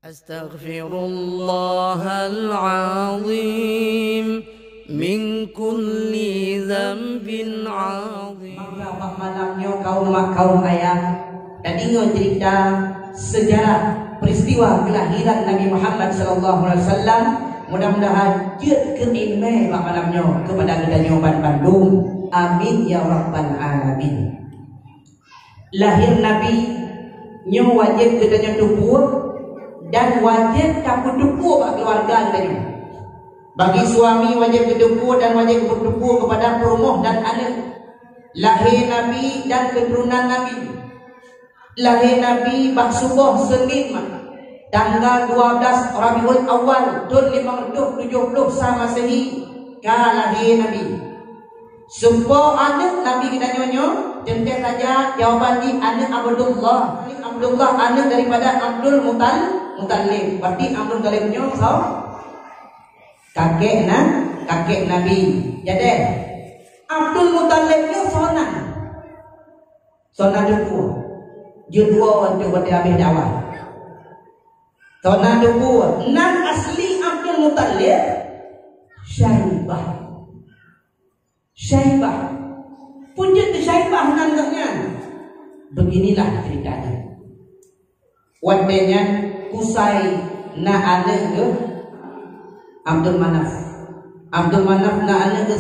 أستغفر الله العظيم من كل ذنب عظيم. Maka malamnya kaum mak kaum ayah dan ingat cerita sejarah peristiwa kelahiran Nabi Muhammad SAW. Mudah-mudahan jut keimai mak malamnya kepada kita nyoban Bandung. Amin ya rabbal alamin. Lahir Nabi nyo wajib kita nyutup dan wajib kamu duku bagi keluarga kita. Bagi suami wajib berduku dan wajib berduku kepada perumah dan anak. Lahir Nabi dan keturunan Nabi. Lahir Nabi subuh Senin tanggal 12 Rabiul Awal tahun 570 sama Masehi ka lahir Nabi. Subuh anak Nabi kita nyonya centek saja jawapan di anak Abdullah. Abdullah anak daripada Abdul Muttalib. Berarti Abdul Muttalibnya so kakek Nabi. Jadi Abdul Muttalibnya sona judua untuk berhabis dakwah. Sona judua nan asli Abdul Muttalib Syaibah. Punca tu Syaibah nandaknya. Beginilah ceritanya. Wadenya Kusai na anak ke Abdul Manaf na anak ke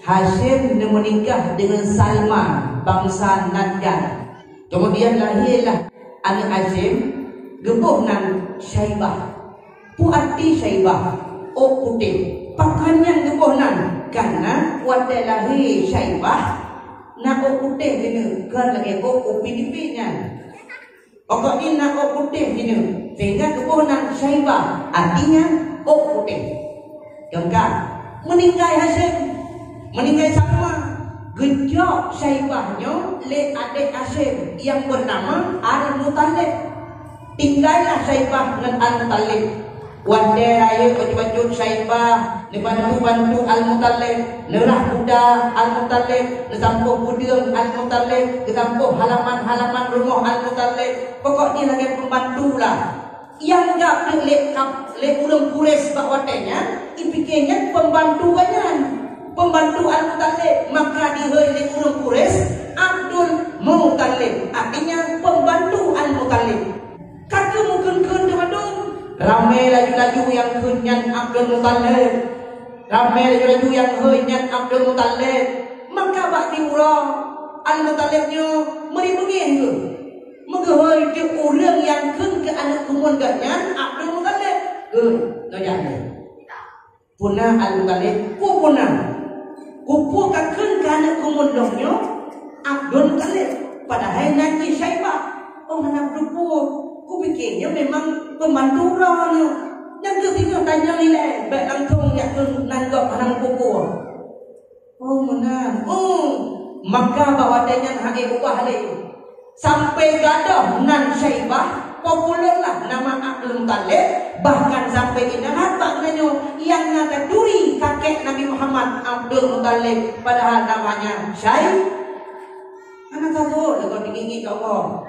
Hashim menikah dengan Salma bangsa Najjar. Kemudian lahirlah anak Hashim gebuh nan Syaibah. Puati Syaibah putih pakaian gebuh nan karena wadai lahir Syaibah nak putih gini kan lagi Filipina. Pokoknya nak putih gini sehingga kebunan Syaibah artinya putih. Gengkar meninggal Hashim, meninggal sama gejok Syaibahnya le adik Hashim yang bernama Al-Muttalib. Tinggallah Syaibah dengan Al-Muttalib. Wadai raya baju-baju Syaibah bantu Al-Muttalib, nerah kuda Al-Muttalib, nesampuh budung Al-Muttalib, nesampuh halaman-halaman rumah Al-Muttalib. Pokoknya lagi pembantu lah. Yang tak lek ulung Quraisy bakwatenya, dipikirnya pembantu Al-Muttalib. Maka dihoi lek ulung Quraisy Abdul Muttalib, artinya pembantu Al-Muttalib. Kata mungkin di Bandung ramai laju-laju yang kunyan Abdul Muttalib. Ramai laju-laju yang kunyan Abdul Muttalib. Maka bak diurang Al-Muttalibnya meribengin ke. Menghoi dia orang yang kun ke anak kumun ganyan Abdul Muttalib. Jangan. Punah Al-Muttalib punah. Kupu kakun ke anak kumun dongnya Abdul Muttalib. Padahal nanti Syaibah. Oh anak kupu. Ku fikirnya memang pembantu orang yang ketiga tanya nilai baik langsung yang nanggap anak kuku. Oh menang. Maka bawa dengan hak ubah lagi sampai gadah nan Syaibah popularlah nama Abdul Muttalib. Bahkan sampai ingat maknanya yang nak duri kakek Nabi Muhammad Abdul Muttalib padahal namanya Syaib. Anak tahu kalau tinggi kau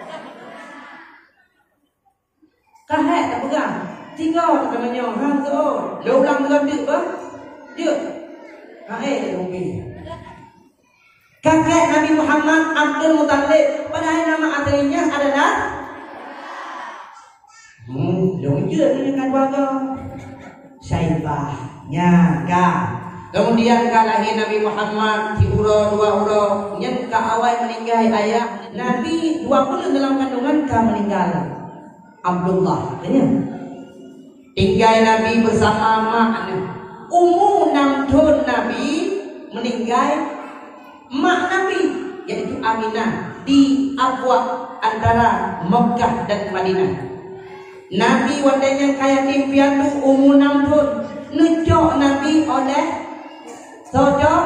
kahek tak pegang. Tiga tak namanya. Hang tu. Dia ulang dengan dia apa? Dia. Kahek dia mungkin. Kakek Nabi Muhammad Abdul Muttalib. Padahal nama aslinya adalah lonjut dengan keluarga Syaibahnya kah. Kemudian lahir Nabi Muhammad di dua ura. Yang ke awal meninggal ayah Nabi 20 dalam kandungan kah meninggal Abdullah. Tinggal Nabi bersama maknya. Umur 6 tahun Nabi meninggal mak Nabi yaitu Aminah di Abwa antara Mekah dan Madinah. Nabi wadanya kaya timpian tu umur 6 tahun. Nujok Nabi oleh sojok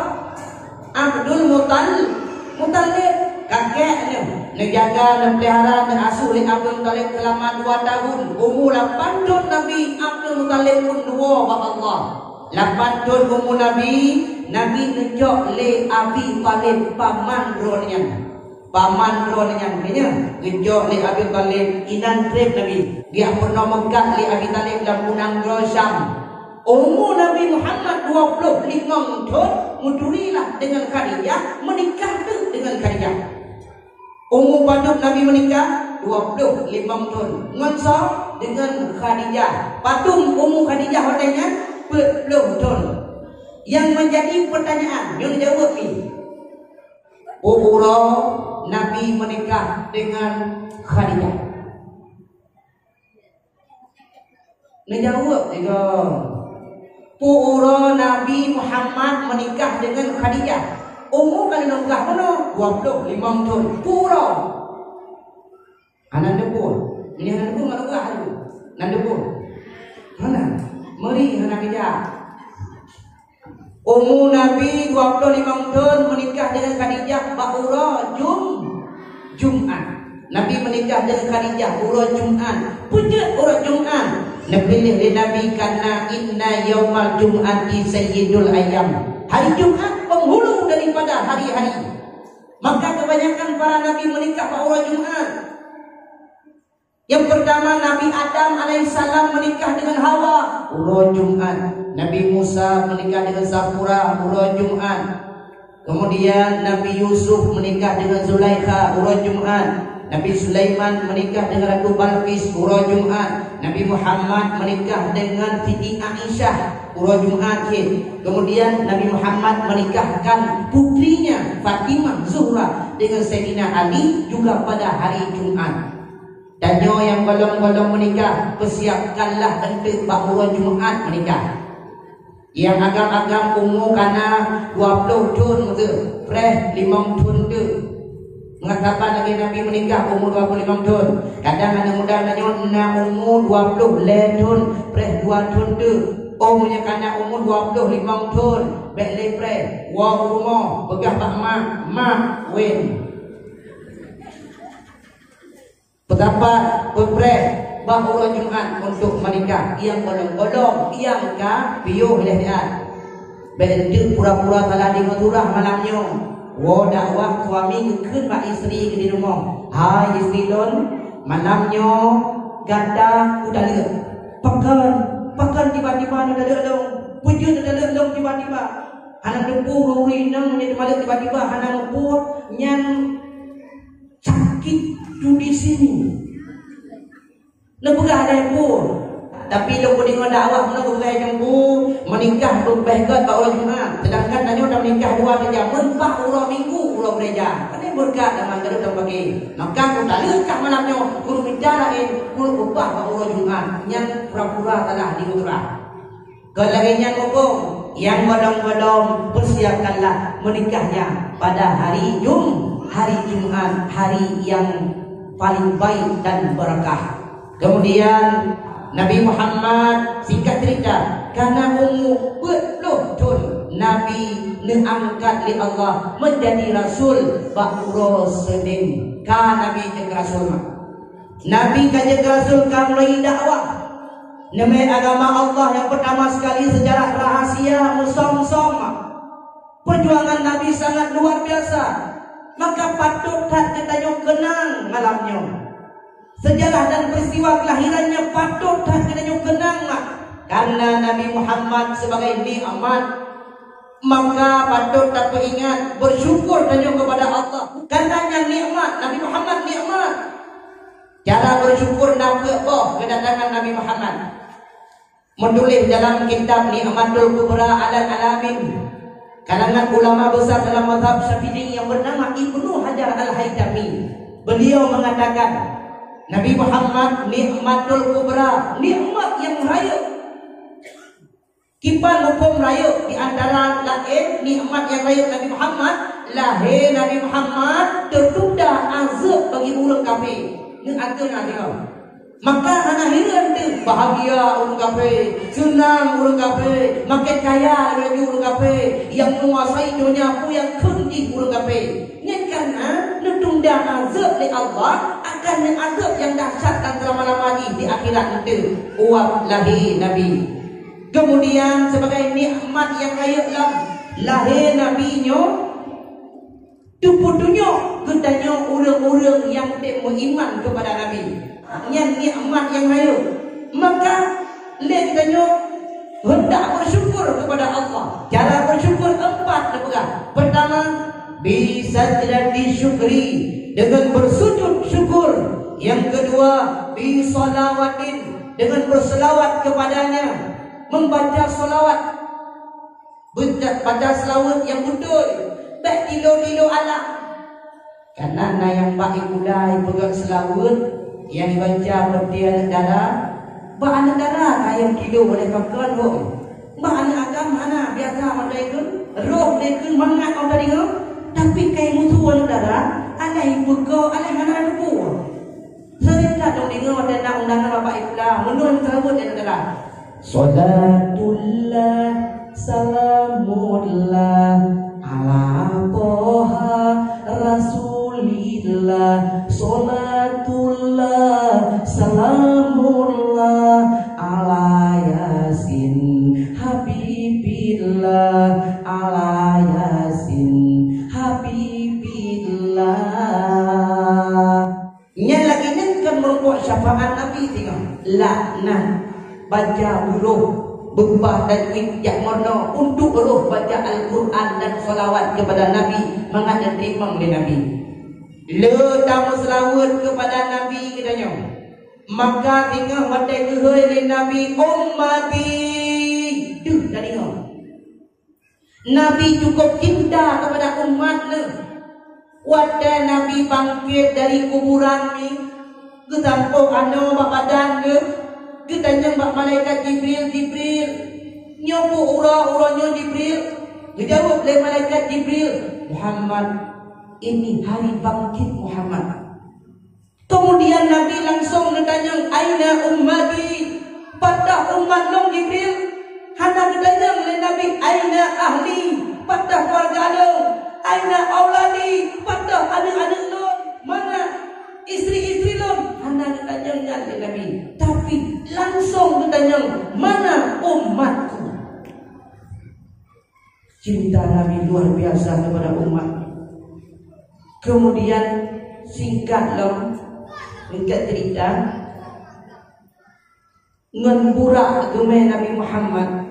Abdul Muttalib kakeknya. Menjaga dan pelihara dan asuh oleh Abdul Muttalib selama 2 tahun. Umur 8 tahun Nabi Abdul Muttalib pun dua Allah. 8 tahun umur Nabi ngejok le Abi Talib paman ronya. paman ronanya gejok li Abi Talib inan trip Nabi. Dia pernah megat li Abi Talib dalam unang Syam. Umur Nabi Muhammad 25 tahun, mudurilah dengan Khadijah, menikah tu dengan Khadijah. Umur paduk Nabi menikah 25 tahun. Ngonsa dengan Khadijah. Patung umur Khadijah katanya 40 tahun. Yang menjadi pertanyaan, yang jawab ni. Umur Nabi menikah dengan Khadijah. Ni jawab juga. Umur Nabi Muhammad menikah dengan Khadijah. Umur kali nikah mana? 25 tahun. Pura. Anak debur. Ini anak debur mana nikah tu? Anak debur. Mana? Meri anak Khadijah. Umur Nabi 25 tahun menikah dengan Khadijah bahura Jumat. Nabi menikah dengan Khadijah bahura Jumat. Puja orang Jumat. Napilih di Nabi karena inna yaumal jum'ati sayyidul ayam. Hari Jumat penghulu daripada hari-hari. Maka kebanyakan para nabi menikah pada Jumat. Yang pertama Nabi Adam alaihissalam menikah dengan Hawa pada Jumat. Nabi Musa menikah dengan Safura pada Jumat. Kemudian Nabi Yusuf menikah dengan Zulaikha pada Jumat. Nabi Sulaiman menikah dengan Ratu Balqis pada Jumat. Nabi Muhammad menikah dengan Siti Aisyah pada Jumat. Kemudian Nabi Muhammad menikahkan putrinya Fatimah Zuhra dengan Sayyidina Ali juga pada hari Jumat. Dan yang belum menikah, persiapkanlah untuk pada Jumat menikah. Yang agam-agam umur karena 20 tahun tu, fresh 5 tahun tu. Mengatakan lagi Nabi menikah umur 25 tahun. Kadang ada muda nanya umur 20 tahun, fresh 2 tahun tu. Umurnya karena umur 25 tahun, balik fresh, wah rumah, pegah pak mak wen. Betapa berpres bahawa Jumat untuk menikah yang golong-golong, yang ka piuh lihat. Bentuk pura-pura salah di turah malamnya. Wo dakwah suami keun pak isteri ke di rumah. Hai isteri don, malamnya ganda udah lihat. Pakan tiba-tiba ada dong. Puju ada dong tiba-tiba. Anak dempur urinang menjadi malam tiba-tiba anak dempur nyan sakit tu di sini. Lebih ada yang pun. Tapi lu dengan dakwah mana boleh jumpa menikah lebih ke tak orang Jumat. Sedangkan tanya dah menikah 2 jam, 4 orang minggu orang gereja. Ini berkat dengan terus dan bagi. Maka aku tak lekah malamnya guru bicarain guru ubah pada orang Jumat yang pura-pura telah diuturah. Kelaginya ngomong yang godong-godong persiapkanlah menikahnya pada hari Jumat, hari yang paling baik dan berkah. Kemudian Nabi Muhammad singkat cerita karena umur 40 tahun Nabi diangkat oleh Allah menjadi Rasul Bakuro Sedin. Nabi jadi Rasul. Nabi jadi Rasul mulai dakwah. Nama agama Allah yang pertama sekali sejarah rahasia musong-song. Perjuangan Nabi sangat luar biasa. Maka patut kita kenang malamnya. Sejarah dan peristiwa kelahirannya patut kita kenang. Karena Nabi Muhammad sebagai nikmat, maka patut kita ingat bersyukur kepada Allah. Katanya nikmat, Nabi Muhammad nikmat. Cara bersyukur nampak kedatangan Nabi Muhammad. Menulis dalam kitab Ni'matul Kubra Alal Alamin, kalangan ulama besar dalam mazhab Syafi'i yang bernama Ibnu Hajar Al-Haytami. Beliau mengatakan Nabi Muhammad Ni'matul Kubra, nikmat yang raya. Kipan hukum raya di antara lain nikmat yang raya Nabi Muhammad, lahir Nabi Muhammad tertunda azab bagi orang kafir. Ini aturnya dia. Maka anak hiran tu bahagia orang kafir, senang orang kafir, makin kaya lagi orang kafir, yang menguasai dunia pun yang kunci orang kafir. Ini karena ditunda azab oleh Allah akan azab yang dahsyat dan selama-lamanya di akhirat itu. Uap lahir Nabi. Kemudian sebagai nikmat yang raya lahir Nabi-nya Tu tunjuk katanya orang-orang yang demo iman kepada Nabi. Yang nikmat yang hayu. Maka lihat katanya hendak bersyukur kepada Allah. Cara bersyukur 4 perkara. Pertama, bisajdati syukri, dengan bersujud syukur. Yang kedua, bisalawatin, dengan berselawat kepadanya, membaca selawat, baca selawat yang betul, tak tilo-tilo alam. Karena yang baik mulai pegang selawat yang dibaca berarti anak darah, anak darah yang tilo oleh pakai roh. Anak agama mana biasa mana itu roh itu mangat orang tadi tu. Tapi kai musuh anak darah, anak ibu kau, anak mana ada buah. Sering tak dong dengar ada nak undangan bapak ibu dah. Menurut selawat yang darah. Salatullah salamullah ala toha rasulillah. Salatullah salamullah ala yasin habibillah. Ala yasin habibillah. Yang lagi kan merupakan syafaat Nabi tengok. Laknat baca huruf berbah dan yang morno untuk huruf baca Al-Quran dan salawat kepada Nabi mengadat imam oleh Nabi. Letama selawat kepada Nabi katanya. Maka tengah wadai kehoi oleh Nabi ummati. Duh dah dengar. Nabi cukup cinta kepada umatnya. Wadai Nabi bangkit dari kuburan ni, ketampuk ano badan ke, ketanya bak malaikat Jibril, nyopo ura-uranya Jibril. Dijawab oleh malaikat Jibril, Muhammad, ini hari bangkit Muhammad. Kemudian Nabi langsung bertanya, aina ummati, pada umat long Jibril. Hana bertanya oleh Nabi, aina ahli, pada keluarga long. Aina auladi, pada anak-anak long. Mana istri-istri long? Hana bertanya oleh Nabi. Tapi langsung bertanya, mana umatku? Cinta Nabi luar biasa kepada umat. Kemudian singkatlah singkat cerita ngenburak gemai Nabi Muhammad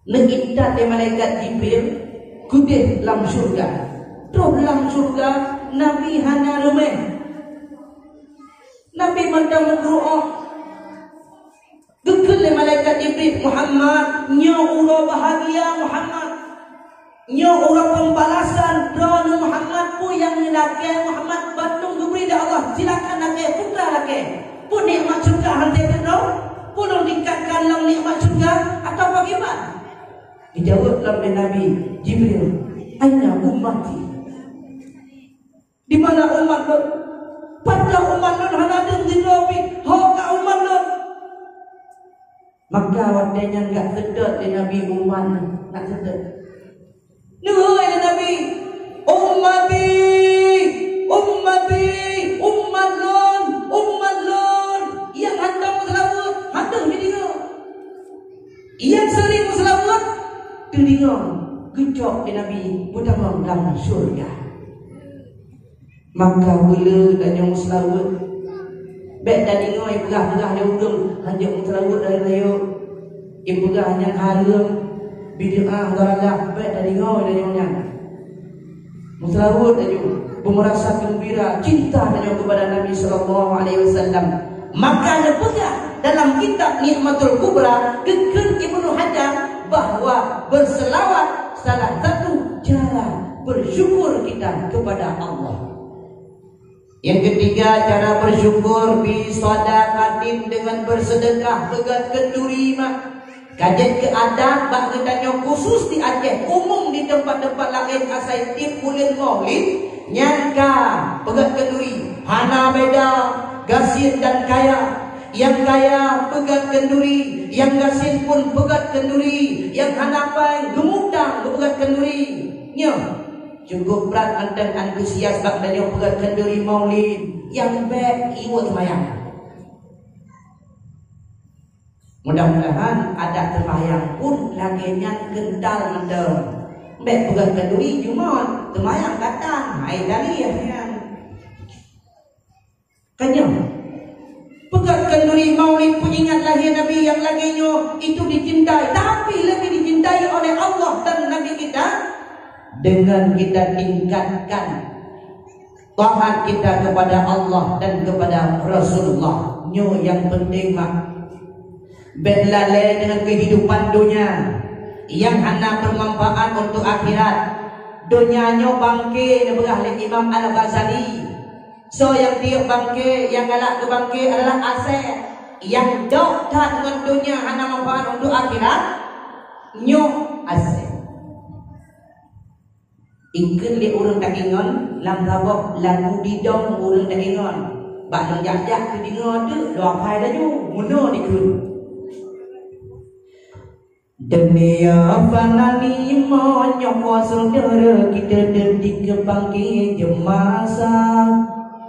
negitat dari malaikat Jibril kudih dalam surga. Terus dalam surga Nabi hanya rumah. Nabi mandang berdoa. Gekul dari malaikat Jibril, Muhammad, nya ura bahagia Muhammad. Nya ura pembalasan drone Muhammad pu yang nilai Muhammad batung diberi dari Allah. Silakan laki putra laki. Pun nikmat surga hantar kita. Pun dikatkan dalam nikmat surga atau bagaimana? Dijawab oleh Nabi Jibril, aina ummati. Di mana umat lo? Pada umat lo hana ada di Nabi. Hak umat lo. Maka wadanya enggak sedot di Nabi umat nak sedot. Nuhai Nabi, ummati, ummati, umat lon, yang hendak selawat, hendak video. Yang sering selawat, telinga gejok di Nabi pertama dalam syurga. Maka bila dan yang selawat, baik dan dengar yang perah-perah dia udung, hanya selawat dari raya, yang perah hanya harum, bid'ah dalalah, baik dan dengar dan yang selawat dan yang merasa gembira, cinta dan yang kepada Nabi SAW. Maka ada pegang dalam kitab Nikmatul Kubra Gekun Ibnu Hajar bahawa berselawat salah satu cara bersyukur kita kepada Allah. Yang ketiga, cara bersyukur bisadaqatin, dengan bersedekah pegat kenduri mak. Kajian ke adat bak ketanya khusus di Aceh, umum di tempat-tempat lain asal tim bulan Maulid nyangka pegat kenduri. Hana beda gasin dan kaya. Yang kaya pegat kenduri, yang gasin pun pegat kenduri, yang hanapan gemudang pegat kenduri. Nya cukup berat dan antusias bak dan yang pegat kenduri Maulid, yang baik iwat semayang. Mudah-mudahan ada terbayang pun lagi yang kental mendem. Mek pegang kenduri Jumat, temayang datang, ai dalih yang. Kanya. Pegang kenduri Maulid pengingat lahir Nabi yang laginya itu dicintai, tapi lebih dicintai oleh Allah dan Nabi kita dengan kita tingkatkan taat kita kepada Allah dan kepada Rasulullah. Nyo yang penting mah berlalai dengan kehidupan dunia yang hanya bermanfaat untuk akhirat. Dunianya bangke berah oleh Imam Al-Ghazali. So yang dia bangke, yang galak ke bangke adalah aset. Yang dok tak dengan dunia hanya manfaat untuk akhirat. Nyo aset. Ingken li urang tak ingon, lam tabok lagu didong urang tak ingon. Bak nang jak-jak tu dengar tu, doa pai dah ju, muno dikun. Dunia fana ni monyok saudara kita detik ke bangkit jemasa.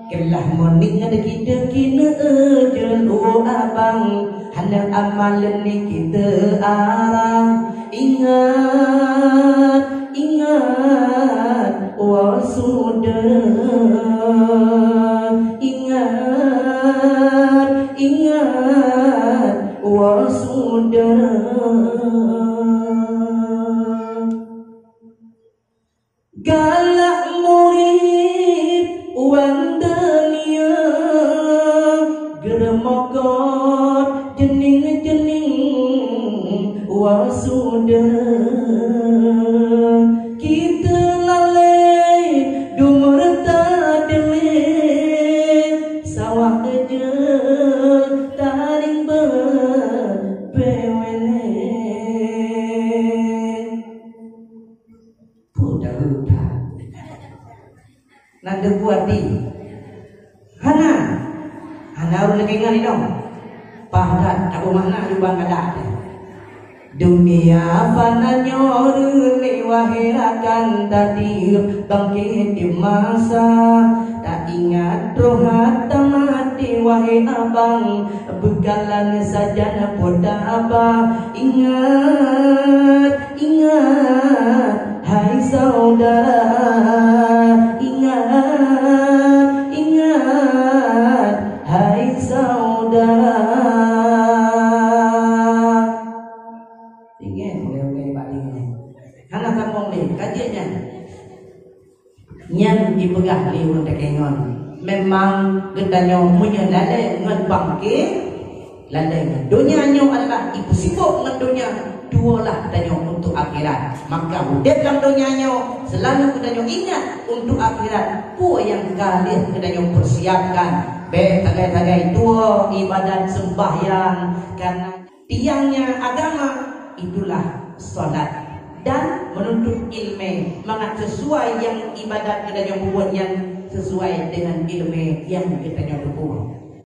Kelah moning ada kita kena ejel abang. Hanya amalan ni kita arang. Ingat, ingat, wah saudara. Ingat, ingat, wah saudara. Galak murid uang dunia, geremokot jening-jening wah saudara. Kita lalai dumerta delik sawah aja taring berpewene. Nada buat di Hana udah kengal ni dong. Pahat tak bermakna lubang ada. Dunia fana nyoru lewahirakan tadi bangkit di masa. Tak ingat rohat mati wahai abang. Bekalan saja poda abang. Ingat, ingat, hai saudara. Ingat, ingat, hai saudara. Ingat boleh Pak Ding. Karena kampung ni kajiannya yang dipegang ni orang tak kengon. Memang katanya punya lalai dengan bangke, lalai dengan dunia nyo adalah ibu sibuk dengan dunia. Dualah tanya untuk akhirat. Maka hidup dalam dunia nyo selalu katanya ingat untuk akhirat. Pu yang kalian katanya persiapkan. Tagai-tagai tua ibadat sembahyang karena tiangnya agama itulah solat dan menuntut ilmu mengat sesuai yang ibadat kita yang buat yang sesuai dengan ilmu yang kita yang berbuat.